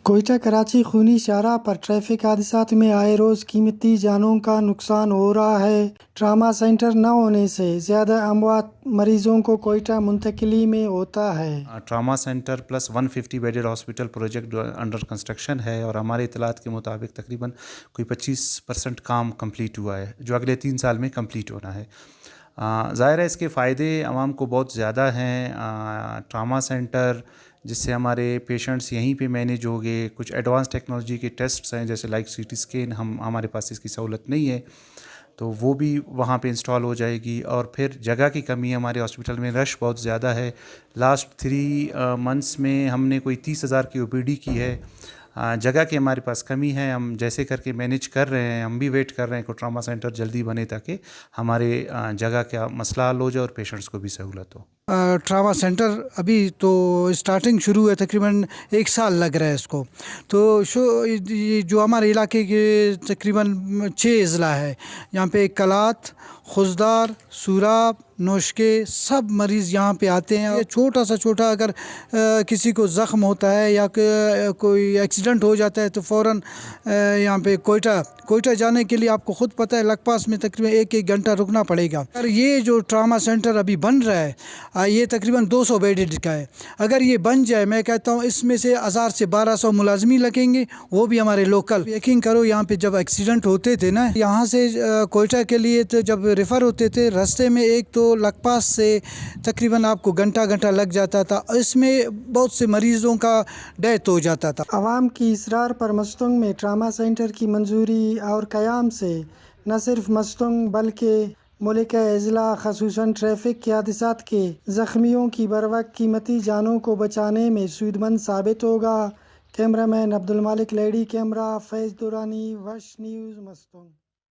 کوئٹہ کراچی خونی شاہراہ پر ٹریفک حادثات میں آئے روز قیمتی جانوں کا نقصان ہو رہا ہے۔ ٹراما سینٹر نہ ہونے سے زیادہ اموات مریضوں کو کوئٹہ منتقلی میں ہوتا ہے۔ Trauma centre plus 150 bedded hospital project under construction ہے اور ہمارے اطلاعات کے مطابق تقریباً کوئی 25% کام کمپلیٹ ہوا ہے جو اگلے 3 سال میں کمپلیٹ ہونا ہے۔ ظاہر ہے اس کے فائدے عوام کو بہت زیادہ ہیں۔ ٹراما سینٹر جس سے ہمارے پیشنٹس یہیں پہ مینیج ہو گئے، کچھ ایڈوانس ٹیکنالوجی کے ٹیسٹس ہیں جیسے لائک سی ٹی اسکین، ہمارے پاس اس کی سہولت نہیں ہے تو وہ بھی وہاں پہ انسٹال ہو جائے گی۔ اور پھر جگہ کی کمی ہے ہمارے ہاسپٹل میں، رش بہت زیادہ ہے۔ لاسٹ 3 منتھس میں ہم نے کوئی 30,000 کی OPD کی ہے۔ جگہ کی ہمارے پاس کمی ہے، ہم جیسے کر کے مینیج کر رہے ہیں، ہم بھی ویٹ کر رہے ہیں کہ ٹراما سینٹر جلدی بنے تاکہ ہمارے جگہ کا مسئلہ حل ہو جائے اور پیشنٹس کو بھی سہولت ہو۔ ٹراما سینٹر ابھی تو اسٹارٹنگ شروع ہے، تقریباً 1 سال لگ رہا ہے اس کو۔ تو جو ہمارے علاقے کے تقریباً 6 اضلاع ہے، یہاں پہ کلات، خضدار، سوراب، نوشکے سب مریض یہاں پہ آتے ہیں۔ چھوٹا اگر کسی کو زخم ہوتا ہے یا کوئی ایکسیڈنٹ ہو جاتا ہے تو فوراً یہاں پہ کوئٹہ جانے کے لیے آپ کو خود پتہ ہے لگ پاس میں تقریباً 1 گھنٹہ رکنا پڑے گا۔ اور یہ جو ٹراما سینٹر ابھی بن رہا ہے یہ تقریباً 200 بیڈڈ کا ہے۔ اگر یہ بن جائے میں کہتا ہوں اس میں سے 1000 سے 1200 ملازمین لگیں گے، وہ بھی ہمارے لوکل۔ یقین کرو یہاں پہ جب ایکسیڈنٹ ہوتے تھے نا، یہاں سے کوئٹہ کے لیے تو جب ریفر ہوتے تھے، راستے میں ایک تو لگ پاس سے تقریباً آپ کو گھنٹہ لگ جاتا تھا، اس میں بہت سے مریضوں کا ڈیتھ ہو جاتا تھا۔ عوام کی اصرار پر مستنگ میں ٹراما سینٹر کی منظوری اور قیام سے نہ صرف مستنگ بلکہ ملک کے اضلاع خصوصاً ٹریفک کے حادثات کے زخمیوں کی بروقت قیمتی جانوں کو بچانے میں سود مند ثابت ہوگا۔ کیمرہ مین عبدالمالک لیڈی، کیمرہ فیض دورانی، وش نیوز، مستنگ۔